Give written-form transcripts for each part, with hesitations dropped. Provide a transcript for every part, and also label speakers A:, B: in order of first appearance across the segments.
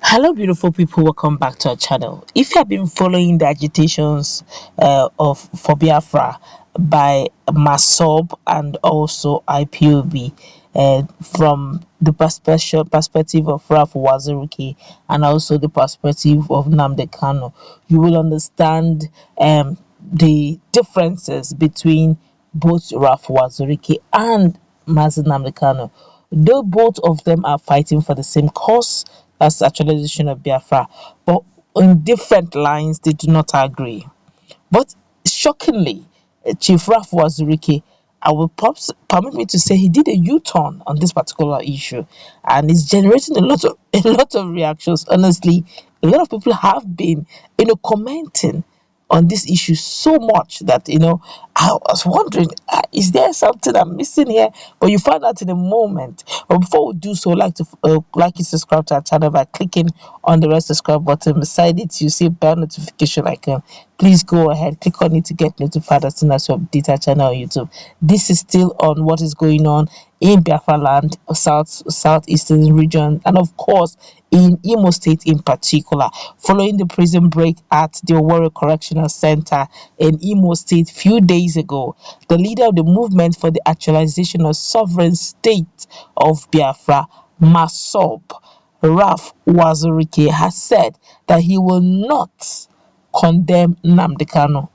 A: Hello, beautiful people. Welcome back to our channel. If you have been following the agitations of for Biafra by MASSOB and also IPOB from the perspective of Uwazurike and also the perspective of Nnamdi Kanu, you will understand the differences between both Uwazurike and Mazi Nnamdi Kanu. Though both of them are fighting for the same cause, that's the actualization of Biafra, but in different lines, they do not agree. But shockingly, Chief Raf Wazurike, I will permit me to say he did a U-turn on this particular issue, and it's generating a lot of reactions. Honestly, a lot of people have been, commenting on this issue so much that I was wondering, is there something I'm missing here? But you find out in a moment. But before we do so, like you subscribe to our channel by clicking on the red subscribe button. Beside it, you see bell notification icon. Please go ahead, click on it to get notified as soon as we update our channel on YouTube. This is still on what is going on in Biafra land, southeastern region, and of course in Imo State in particular, following the prison break at the Owerri Correctional Center in Imo State few days ago. The leader of the movement for the actualization of sovereign state of Biafra, MASSOB, Raf Uwazurike, has said that he will not condemn Nnamdi Kanu,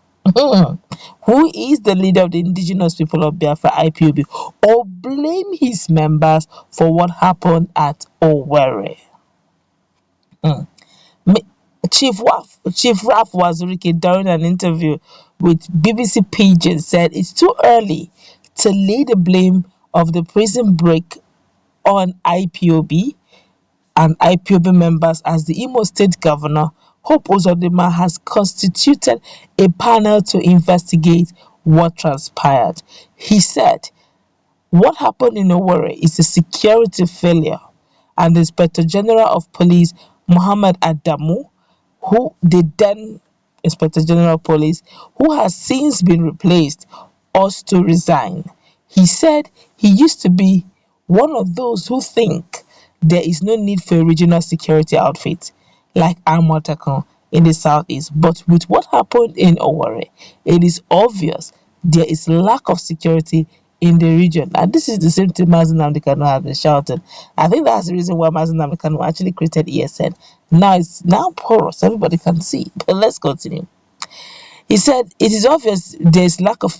A: who is the leader of the indigenous people of Biafra, IPOB, or blame his members for what happened at Owerri. Mm. Me- Chief Raf Wazurike, during an interview with BBC Pidgin, said it's too early to lay the blame of the prison break on IPOB and IPOB members, as the Imo State Governor, Hope Uzodinma, has constituted a panel to investigate what transpired. He said, what happened in Owerri is a security failure, and the Inspector General of Police, Muhammad Adamu, who the then Inspector General of Police, who has since been replaced, ought to resign. He said he used to be one of those who think there is no need for a regional security outfit like Amotakon in the southeast. But with what happened in Owerri, it is obvious there is lack of security in the region. And this is the same thing Mazi Nnamdi Kanu has been shouting. I think that's the reason why Mazi Nnamdi Kanu actually created ESN. Now it's now porous, everybody can see. But let's continue. He said it is obvious there is lack of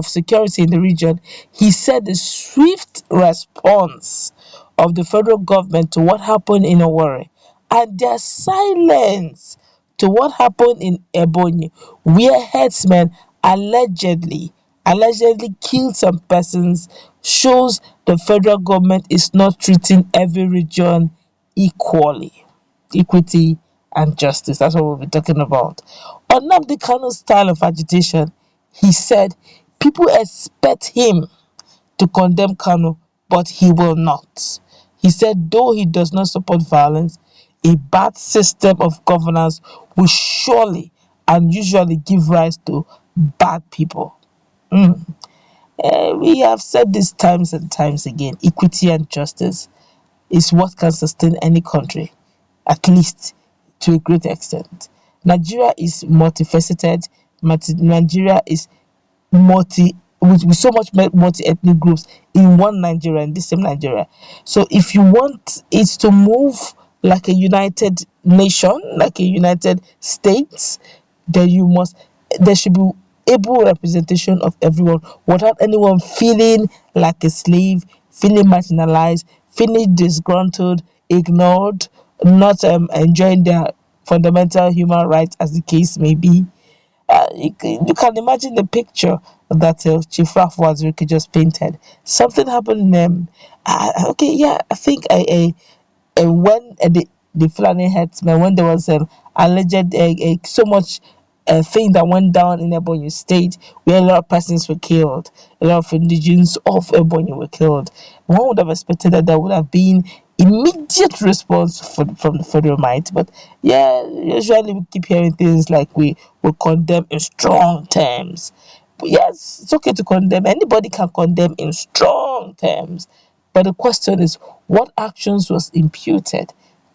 A: security in the region. He said the swift response of the federal government to what happened in Owerri and their silence to what happened in Ebonyi, where herdsmen allegedly killed some persons, shows the federal government is not treating every region equally. Equity and justice. That's what we'll be talking about. On Nnamdi Kanu's style of agitation, he said people expect him to condemn Kanu, but he will not. He said though he does not support violence, a bad system of governance will surely and usually give rise to bad people. Mm. We have said this times and times again, equity and justice is what can sustain any country, at least to a great extent. Nigeria is multifaceted. Nigeria is with so much multi-ethnic groups in one Nigeria, in this same Nigeria. So if you want it to move like a united nation, like a united states, then there should be able representation of everyone without anyone feeling like a slave, feeling marginalized, feeling disgruntled, ignored, not enjoying their fundamental human rights, as the case may be. You can imagine the picture that Chief Raf Wazirike just painted. Something happened. Okay, yeah, I think when the Fulani headsmen, when there was alleged so much thing that went down in Ebonyi State, where a lot of persons were killed, a lot of indigenes of Ebonyi were killed. One would have expected that there would have been immediate response from the federal might, but yeah, usually we keep hearing things like we will condemn in strong terms. But yes, it's okay to condemn. Anybody can condemn in strong terms. But the question is, what actions was imputed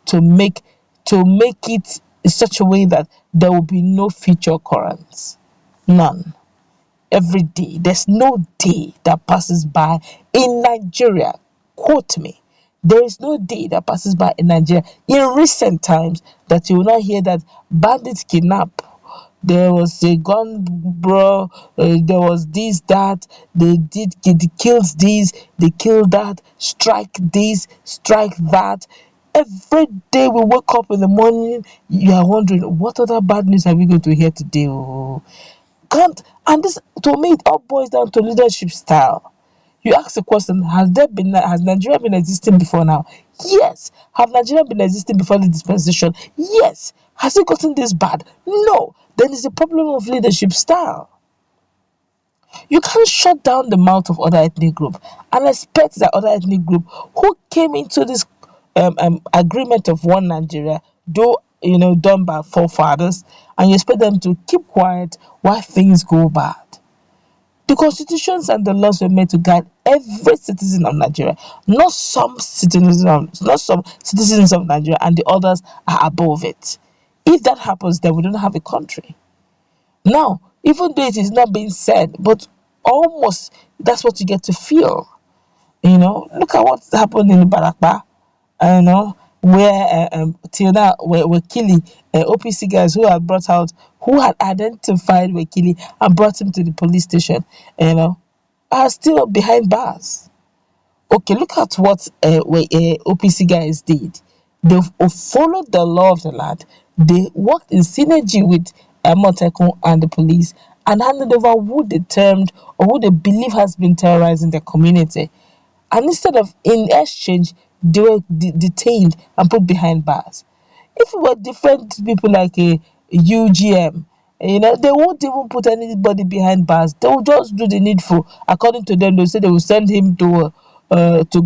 A: to make to make it in such a way that there will be no future occurrence. None. Every day, there's no day that passes by in Nigeria. Quote me. There is no day that passes by in Nigeria in recent times that you will not hear that bandits kidnap. There was a gun, bro. There was this, that. They killed this, they killed that. Strike this, strike that. Every day we wake up in the morning, you are wondering what other bad news are we going to hear today? Oh, can't. And this, to me, it all boils down to leadership style. You ask the question, has Nigeria been existing before now? Yes. Have Nigeria been existing before the dispensation? Yes. Has it gotten this bad? No. Then it's a problem of leadership style. You can't shut down the mouth of other ethnic group and expect that other ethnic group who came into this agreement of one Nigeria, though done by forefathers, and you expect them to keep quiet while things go bad. The constitutions and the laws were made to guide every citizen of Nigeria, not some citizens of Nigeria, and the others are above it. If that happens, then we don't have a country. Now, even though it is not being said, but almost that's what you get to feel. Look at what happened in Barakba, where till now we're killing OPC guys who had identified Wakili and brought him to the police station, are still behind bars. Okay, look at what OPC guys did. They followed the law of the land. They worked in synergy with Motekun and the police and handed over who they termed or who they believe has been terrorizing the community. And instead of in exchange, they were detained and put behind bars. If it were different people like a UGM, they won't even put anybody behind bars. They will just do the needful. According to them, they say they will send him to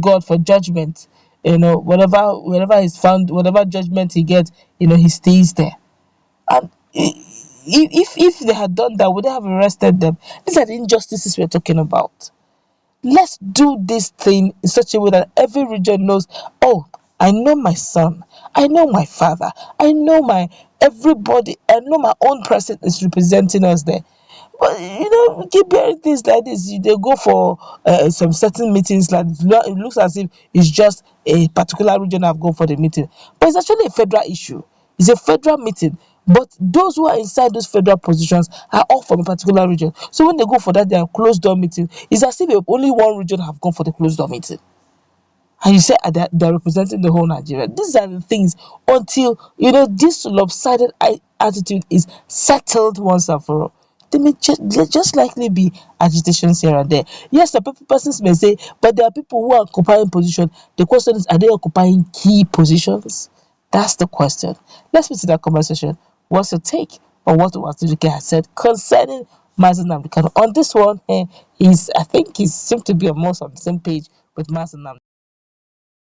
A: God for judgment. Wherever he's found, whatever judgment he gets, he stays there. And if they had done that, would they have arrested them? These are the injustices we're talking about. Let's do this thing in such a way that every region knows, oh, I know my son, I know my father, I know my everybody, I know my own person is representing us there. But keep hearing things like this. They go for some certain meetings, like it looks as if it's just a particular region have gone for the meeting, but it's actually a federal issue. It's a federal meeting, but those who are inside those federal positions are all from a particular region. So when they go for that, their closed door meeting, it's as if only one region have gone for the closed door meeting. And you say they're representing the whole Nigeria. These are the things until this lopsided attitude is settled once and for all. There may just likely be agitations here and there. Yes, the persons may say, but there are people who are occupying position. The question is, are they occupying key positions? That's the question. Let's move to that conversation. What's your take on what Uwazurike has said concerning Nnamdi Kanu? On this one, I think he seems to be almost on the same page with Nnamdi.